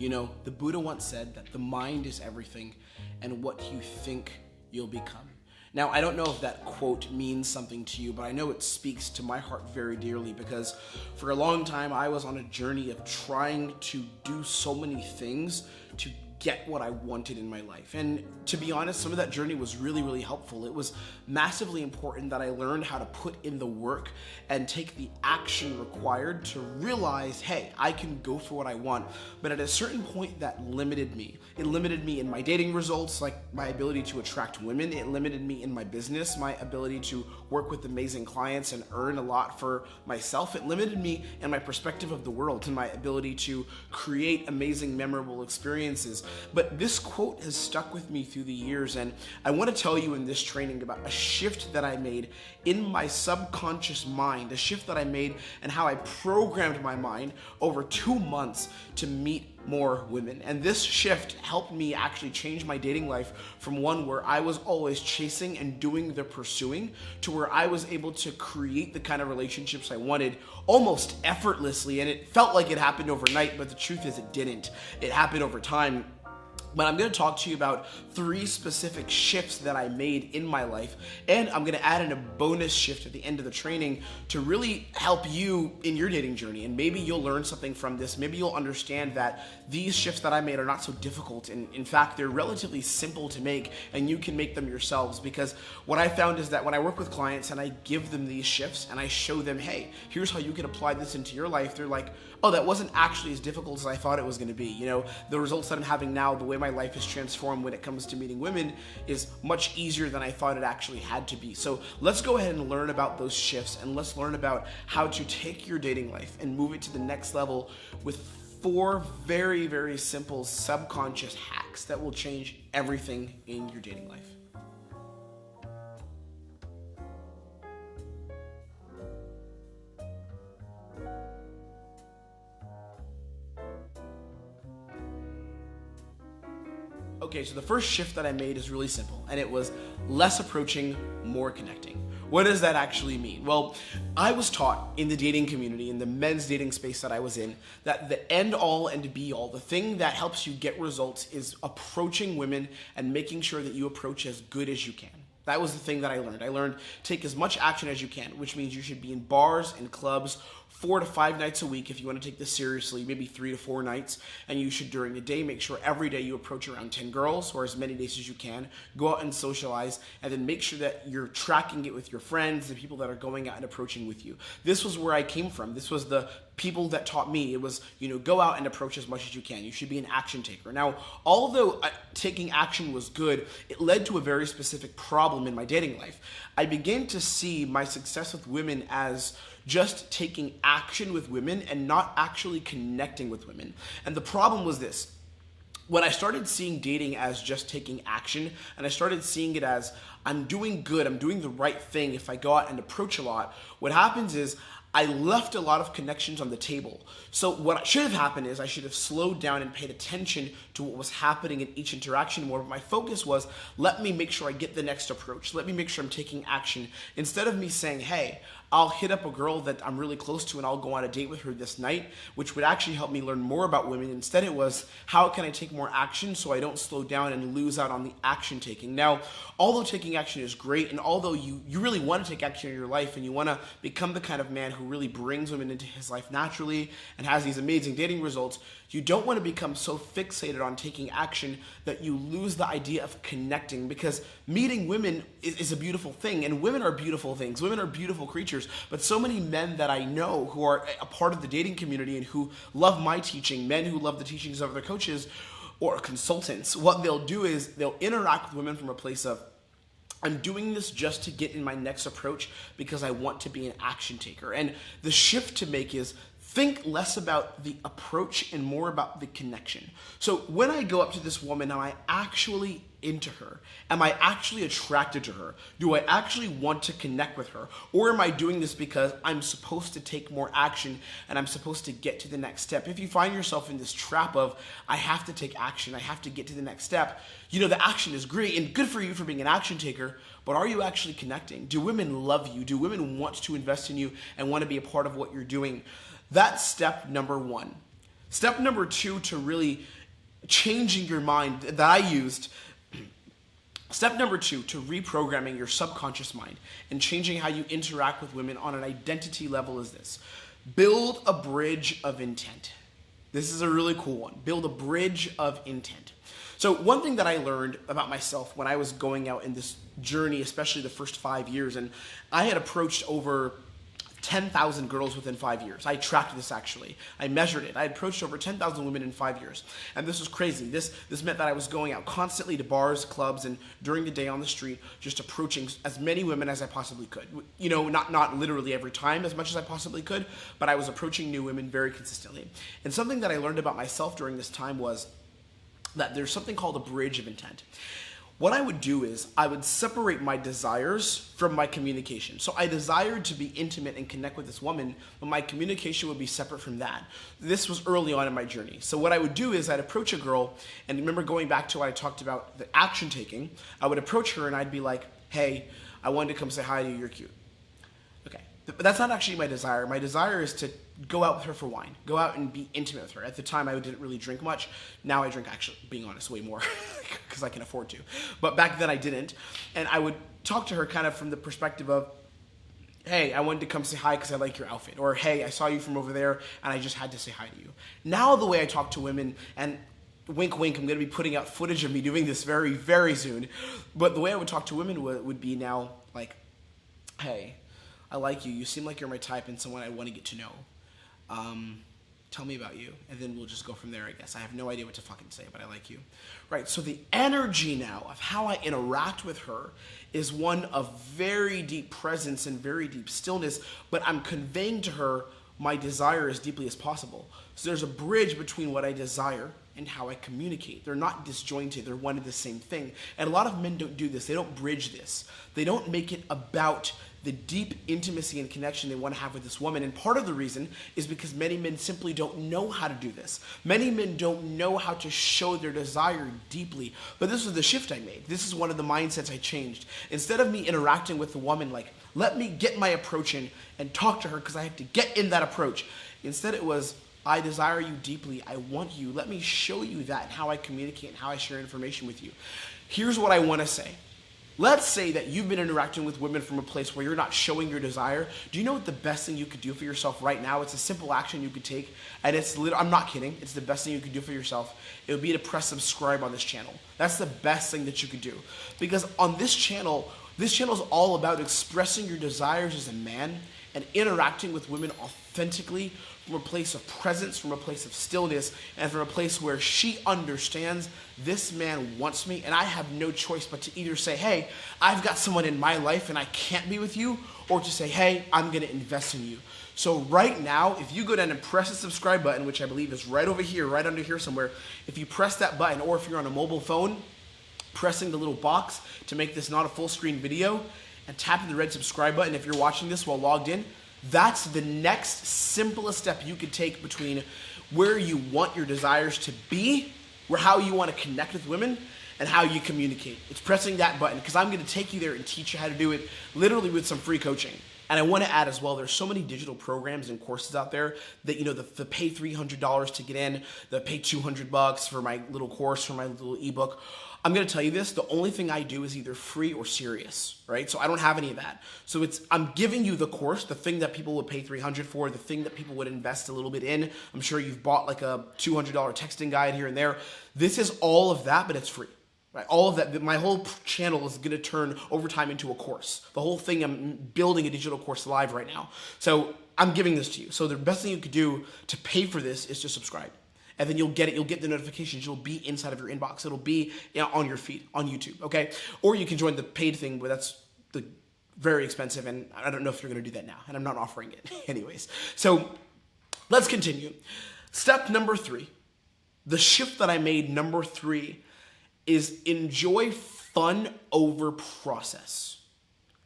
You know, the Buddha once said that the mind is everything, and what you think you'll become. Now, I don't know if that quote means something to you, but I know it speaks to my heart very dearly, because for a long time I was on a journey of trying to do so many things to get what I wanted in my life. And to be honest, some of that journey was really, really helpful. It was massively important that I learned how to put in the work and take the action required to realize, hey, I can go for what I want. But at a certain point, that limited me. It limited me in my dating results, like my ability to attract women. It limited me in my business, my ability to work with amazing clients and earn a lot for myself. It limited me in my perspective of the world and my ability to create amazing, memorable experiences. But this quote has stuck with me through the years, and I want to tell you in this training about a shift that I made in my subconscious mind, a shift that I made and how I programmed my mind over 2 months to meet more women. And this shift helped me actually change my dating life from one where I was always chasing and doing the pursuing to where I was able to create the kind of relationships I wanted almost effortlessly. And it felt like it happened overnight, but the truth is it didn't. It happened over time. But I'm going to talk to you about 3 specific shifts that I made in my life, and I'm going to add in a bonus shift at the end of the training to really help you in your dating journey. And maybe you'll learn something from this. Maybe you'll understand that these shifts that I made are not so difficult, and in fact, they're relatively simple to make, and you can make them yourselves. Because what I found is that when I work with clients and I give them these shifts and I show them, hey, here's how you can apply this into your life, they're like, oh, that wasn't actually as difficult as I thought it was going to be. You know, the results that I'm having now, the way my life is transformed when it comes to meeting women is much easier than I thought it actually had to be. So let's go ahead and learn about those shifts, and let's learn about how to take your dating life and move it to the next level with 4 very, very simple subconscious hacks that will change everything in your dating life. Okay, so the first shift that I made is really simple, and it was less approaching, more connecting. What does that actually mean? Well, I was taught in the dating community, in the men's dating space that I was in, that the end all and be all, the thing that helps you get results is approaching women and making sure that you approach as good as you can. That was the thing that I learned. I learned take as much action as you can, which means you should be in bars and clubs 4 to 5 nights a week if you want to take this seriously, maybe 3 to 4 nights. And you should, during the day, make sure every day you approach around 10 girls or as many days as you can. Go out and socialize, and then make sure that you're tracking it with your friends, the people that are going out and approaching with you. This was where I came from. This was the people that taught me. It was, go out and approach as much as you can. You should be an action taker. Now, although taking action was good, it led to a very specific problem in my dating life. I began to see my success with women as just taking action with women and not actually connecting with women. And the problem was this. When I started seeing dating as just taking action, and I started seeing it as I'm doing good, I'm doing the right thing if I go out and approach a lot, what happens is I left a lot of connections on the table. So what should have happened is I should have slowed down and paid attention to what was happening in each interaction more. But my focus was, let me make sure I get the next approach. Let me make sure I'm taking action. Instead of me saying, hey, I'll hit up a girl that I'm really close to and I'll go on a date with her this night, which would actually help me learn more about women. Instead it was, how can I take more action so I don't slow down and lose out on the action taking? Now, although taking action is great, and although you really want to take action in your life and you want to become the kind of man who really brings women into his life naturally and has these amazing dating results, you don't want to become so fixated on taking action that you lose the idea of connecting, because meeting women is a beautiful thing, and women are beautiful things. Women are beautiful creatures, but so many men that I know who are a part of the dating community and who love my teaching, men who love the teachings of other coaches or consultants, what they'll do is they'll interact with women from a place of, I'm doing this just to get in my next approach because I want to be an action taker. And the shift to make is think less about the approach and more about the connection. So when I go up to this woman, am I actually into her? Am I actually attracted to her? Do I actually want to connect with her? Or am I doing this because I'm supposed to take more action and I'm supposed to get to the next step? If you find yourself in this trap of, I have to take action, I have to get to the next step, the action is great and good for you for being an action taker, but are you actually connecting? Do women love you? Do women want to invest in you and want to be a part of what you're doing? That's step number 1. Step number 2 to really changing your mind that I used. Step number 2 to reprogramming your subconscious mind and changing how you interact with women on an identity level is this. Build a bridge of intent. This is a really cool one. Build a bridge of intent. So one thing that I learned about myself when I was going out in this journey, especially the first 5 years, and I had approached over 10,000 girls within 5 years. I tracked this actually. I measured it. I approached over 10,000 women in 5 years. And this was crazy. This meant that I was going out constantly to bars, clubs, and during the day on the street, just approaching as many women as I possibly could. You know, not literally every time as much as I possibly could, but I was approaching new women very consistently. And something that I learned about myself during this time was that there's something called a bridge of intent. What I would do is I would separate my desires from my communication. So I desired to be intimate and connect with this woman, but my communication would be separate from that. This was early on in my journey. So what I would do is I'd approach a girl, and remember going back to what I talked about, the action taking, I would approach her and I'd be like, hey, I wanted to come say hi to you, you're cute. Okay, but that's not actually my desire. My desire is to go out with her for wine, go out and be intimate with her. At the time, I didn't really drink much. Now I drink, actually, being honest, way more because I can afford to. But back then I didn't. And I would talk to her kind of from the perspective of, hey, I wanted to come say hi because I like your outfit. Or, hey, I saw you from over there and I just had to say hi to you. Now the way I talk to women, and wink, wink, I'm going to be putting out footage of me doing this very, very soon. But the way I would talk to women would be now like, hey, I like you. You seem like you're my type and someone I want to get to know. Tell me about you, and then we'll just go from there, I guess. I have no idea what to fucking say, but I like you. Right, so the energy now of how I interact with her is one of very deep presence and very deep stillness, but I'm conveying to her my desire as deeply as possible. So there's a bridge between what I desire and how I communicate. They're not disjointed, they're one and the same thing. And a lot of men don't do this, they don't bridge this. They don't make it about the deep intimacy and connection they want to have with this woman. And part of the reason is because many men simply don't know how to do this. Many men don't know how to show their desire deeply. But this was the shift I made. This is one of the mindsets I changed. Instead of me interacting with the woman like, let me get my approach in and talk to her because I have to get in that approach. Instead it was, I desire you deeply. I want you. Let me show you that and how I communicate and how I share information with you. Here's what I want to say. Let's say that you've been interacting with women from a place where you're not showing your desire. Do you know what the best thing you could do for yourself right now? It's a simple action you could take, and I'm not kidding. It's the best thing you could do for yourself. It would be to press subscribe on this channel. That's the best thing that you could do. Because on this channel is all about expressing your desires as a man and interacting with women authentically from a place of presence, from a place of stillness, and from a place where she understands this man wants me, and I have no choice but to either say, hey, I've got someone in my life and I can't be with you, or to say, hey, I'm going to invest in you. So right now, if you go down and press the subscribe button, which I believe is right over here, right under here somewhere, if you press that button, or if you're on a mobile phone, pressing the little box to make this not a full screen video, and tapping the red subscribe button if you're watching this while logged in, that's the next simplest step you could take between where you want your desires to be, where how you want to connect with women, and how you communicate. It's pressing that button, because I'm going to take you there and teach you how to do it literally with some free coaching. And I want to add as well, there's so many digital programs and courses out there that, you know, the pay $300 to get in, the pay $200 for my little course, for my little ebook. I'm going to tell you this, the only thing I do is either free or serious, right? So I don't have any of that. So I'm giving you the course, the thing that people would pay $300 for, the thing that people would invest a little bit in. I'm sure you've bought like a $200 texting guide here and there. This is all of that, but it's free. Right, all of that, my whole channel is going to turn over time into a course. The whole thing, I'm building a digital course live right now. So I'm giving this to you. So the best thing you could do to pay for this is to subscribe. And then you'll get it, you'll get the notifications, it'll be inside of your inbox. It'll be on your feed, on YouTube, okay? Or you can join the paid thing, but that's very expensive, and I don't know if you're going to do that now, and I'm not offering it anyways. So let's continue. Step number 3, the shift that I made, number 3, is enjoy fun over process.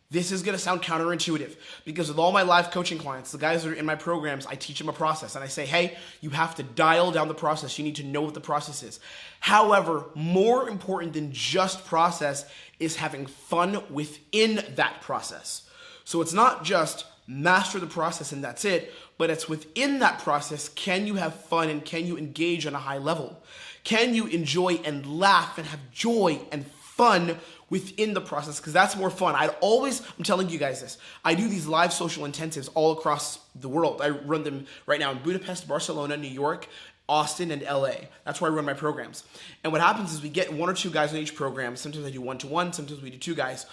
This is going to sound counterintuitive because with all my live coaching clients, the guys that are in my programs, I teach them a process and I say, hey, you have to dial down the process. You need to know what the process is. However, more important than just process is having fun within that process. So it's not just master the process and that's it. But it's within that process, can you have fun and can you engage on a high level? Can you enjoy and laugh and have joy and fun within the process? Because that's more fun. I'm telling you guys this, I do these live social intensives all across the world. I run them right now in Budapest, Barcelona, New York, Austin, and LA. That's where I run my programs. And what happens is we get 1 or 2 guys on each program. Sometimes I do 1-to-1, sometimes we do 2 guys.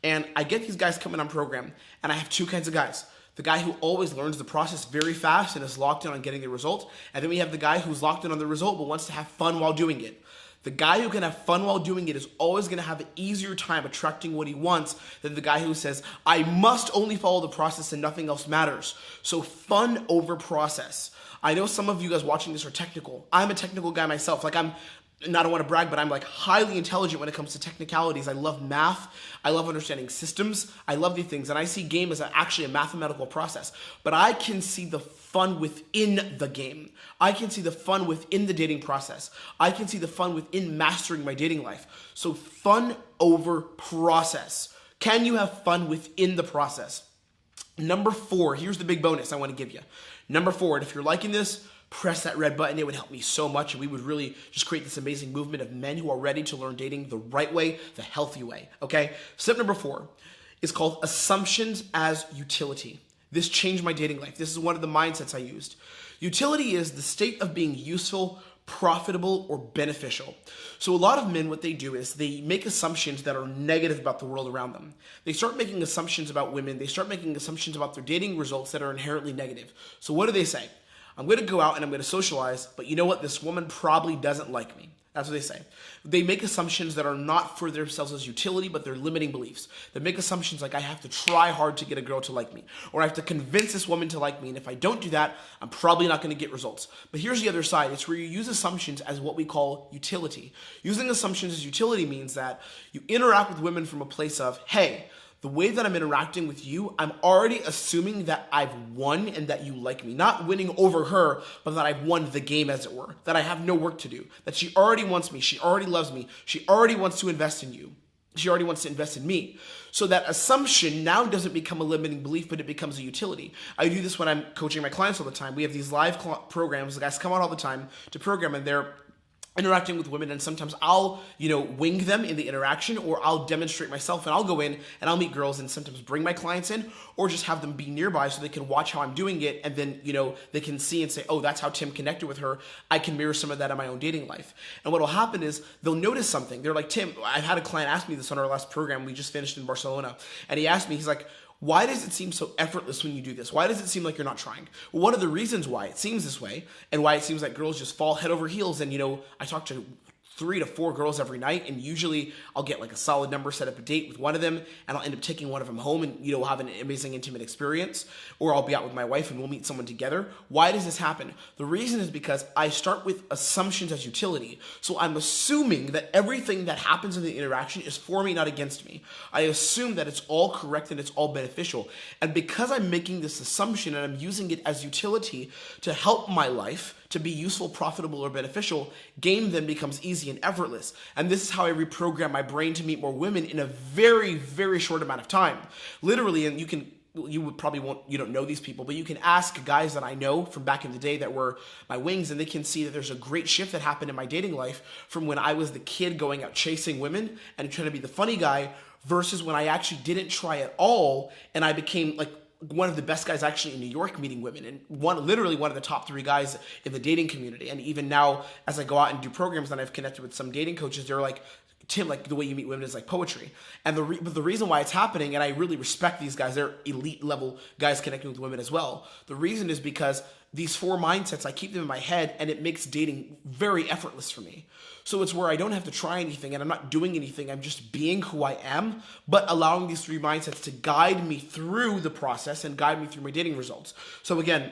And I get these guys coming on program, and I have 2 kinds of guys. The guy who always learns the process very fast and is locked in on getting the result. And then we have the guy who's locked in on the result but wants to have fun while doing it. The guy who can have fun while doing it is always going to have an easier time attracting what he wants than the guy who says, I must only follow the process and nothing else matters. So fun over process. I know some of you guys watching this are technical. I'm a technical guy myself. I don't want to brag, but I'm like highly intelligent when it comes to technicalities. I love math. I love understanding systems. I love these things. And I see game as actually a mathematical process. But I can see the fun within the game. I can see the fun within the dating process. I can see the fun within mastering my dating life. So fun over process. Can you have fun within the process? Number 4, here's the big bonus I want to give you. Number 4, and if you're liking this, press that red button. It would help me so much, and we would really just create this amazing movement of men who are ready to learn dating the right way, the healthy way, okay? Step number 4 is called assumptions as utility. This changed my dating life. This is one of the mindsets I used. Utility is the state of being useful, profitable, or beneficial. So a lot of men, what they do is they make assumptions that are negative about the world around them. They start making assumptions about women. They start making assumptions about their dating results that are inherently negative. So what do they say? I'm going to go out and I'm going to socialize, but you know what? This woman probably doesn't like me. That's what they say. They make assumptions that are not for themselves as utility, but they're limiting beliefs. They make assumptions like I have to try hard to get a girl to like me, or I have to convince this woman to like me, and if I don't do that, I'm probably not going to get results. But here's the other side. It's where you use assumptions as what we call utility. Using assumptions as utility means that you interact with women from a place of, hey, the way that I'm interacting with you, I'm already assuming that I've won and that you like me. Not winning over her, but that I've won the game, as it were. That I have no work to do. That she already wants me. She already loves me. She already wants to invest in you. She already wants to invest in me. So that assumption now doesn't become a limiting belief, but it becomes a utility. I do this when I'm coaching my clients all the time. We have these live programs. The guys come out all the time to program, and they're interacting with women, and sometimes I'll, wing them in the interaction, or I'll demonstrate myself, and I'll go in and I'll meet girls and sometimes bring my clients in, or just have them be nearby so they can watch how I'm doing it, and then, they can see and say, oh, that's how Tim connected with her. I can mirror some of that in my own dating life. And what will happen is they'll notice something. They're like, Tim, I've had a client ask me this on our last program we just finished in Barcelona, and he asked me, he's like, why does it seem so effortless when you do this? Why does it seem like you're not trying? Well, one of the reasons why it seems this way, and why it seems like girls just fall head over heels, and I talk to 3 to 4 girls every night, and usually I'll get like a solid number, set up a date with one of them, and I'll end up taking one of them home and have an amazing intimate experience, or I'll be out with my wife and we'll meet someone together. Why does this happen? The reason is because I start with assumptions as utility. So I'm assuming that everything that happens in the interaction is for me, not against me. I assume that it's all correct and it's all beneficial. And because I'm making this assumption and I'm using it as utility to help my life, to be useful, profitable, or beneficial, game then becomes easy and effortless. And this is how I reprogram my brain to meet more women in a very, very short amount of time. Literally, and you don't know these people, but you can ask guys that I know from back in the day that were my wings, and they can see that there's a great shift that happened in my dating life from when I was the kid going out chasing women and trying to be the funny guy versus when I actually didn't try at all and I became like one of the best guys actually in New York meeting women, and literally one of the top 3 guys in the dating community. And even now, as I go out and do programs, and I've connected with some dating coaches, they're like, Tim, like the way you meet women is like poetry. And but the reason why it's happening, and I really respect these guys, they're elite level guys connecting with women as well. The reason is because these 4 mindsets, I keep them in my head, and it makes dating very effortless for me. So it's where I don't have to try anything and I'm not doing anything. I'm just being who I am, but allowing these 3 mindsets to guide me through the process and guide me through my dating results. So again,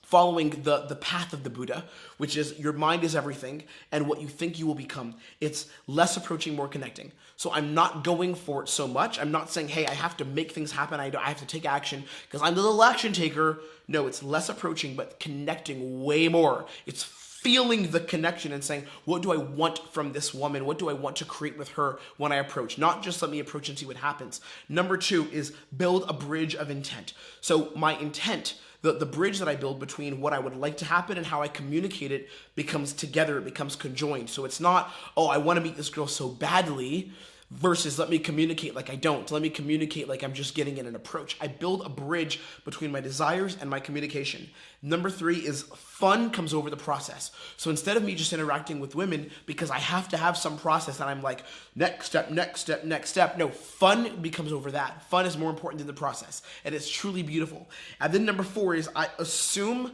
following the path of the Buddha, which is your mind is everything and what you think you will become. It's less approaching, more connecting. So I'm not going for it so much. I'm not saying, hey, I have to make things happen. I have to take action because I'm the little action taker. No, it's less approaching, but connecting way more. It's feeling the connection and saying, what do I want from this woman? What do I want to create with her when I approach? Not just let me approach and see what happens. Number 2 is build a bridge of intent. So my intent, the bridge that I build between what I would like to happen and how I communicate it becomes together, it becomes conjoined. So it's not, oh, I want to meet this girl so badly, versus let me communicate like I don't. Let me communicate like I'm just getting in an approach. I build a bridge between my desires and my communication. Number 3 is fun comes over the process. So instead of me just interacting with women because I have to have some process and I'm like, next step, next step, next step. No, fun becomes over that. Fun is more important than the process. And it's truly beautiful. And then number 4 is I assume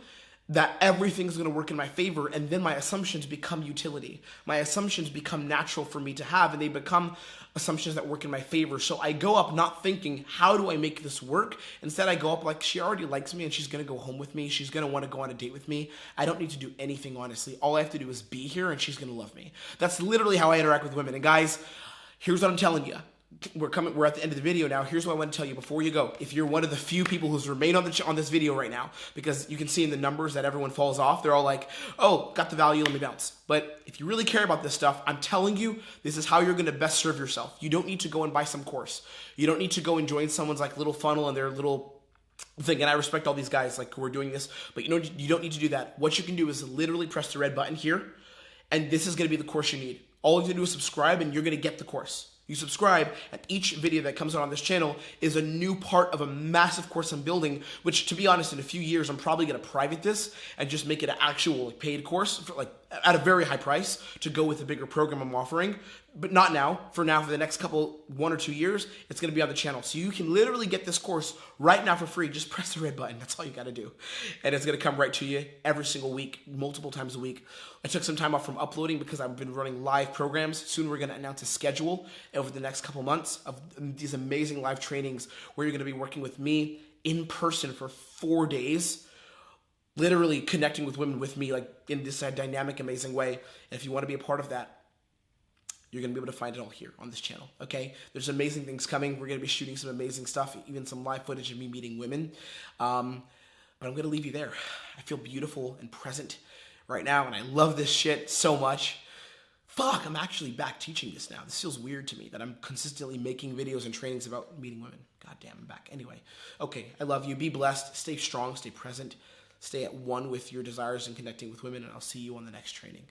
that everything's going to work in my favor, and then my assumptions become utility. My assumptions become natural for me to have, and they become assumptions that work in my favor. So I go up not thinking, how do I make this work? Instead, I go up like, she already likes me, and she's going to go home with me. She's going to want to go on a date with me. I don't need to do anything, honestly. All I have to do is be here, and she's going to love me. That's literally how I interact with women. And guys, here's what I'm telling you. We're at the end of the video now. Here's what I want to tell you before you go. If you're one of the few people who's remained on this video right now, because you can see in the numbers that everyone falls off, they're all like, oh, got the value, let me bounce. But if you really care about this stuff, I'm telling you, this is how you're going to best serve yourself. You don't need to go and buy some course. You don't need to go and join someone's like little funnel and their little thing. And I respect all these guys like who are doing this, but you don't need to do that. What you can do is literally press the red button here, and this is going to be the course you need. All you have to do is subscribe, and you're going to get the course. You subscribe, and each video that comes out on this channel is a new part of a massive course I'm building, which, to be honest, in a few years, I'm probably going to private this and just make it an actual paid course for at a very high price to go with the bigger program I'm offering. But not now. For now, for the next 1 or 2 years, it's going to be on the channel. So you can literally get this course right now for free. Just press the red button. That's all you got to do. And it's going to come right to you every single week, multiple times a week. I took some time off from uploading because I've been running live programs. Soon we're going to announce a schedule over the next couple months of these amazing live trainings where you're going to be working with me in person for 4 days. Literally connecting with women with me like in this dynamic, amazing way. And if you want to be a part of that, you're going to be able to find it all here on this channel, okay? There's amazing things coming. We're going to be shooting some amazing stuff, even some live footage of me meeting women. But I'm going to leave you there. I feel beautiful and present right now, and I love this shit so much. Fuck, I'm actually back teaching this now. This feels weird to me that I'm consistently making videos and trainings about meeting women. God damn, I'm back. Anyway, okay, I love you. Be blessed. Stay strong. Stay present. Stay at one with your desires and connecting with women, and I'll see you on the next training.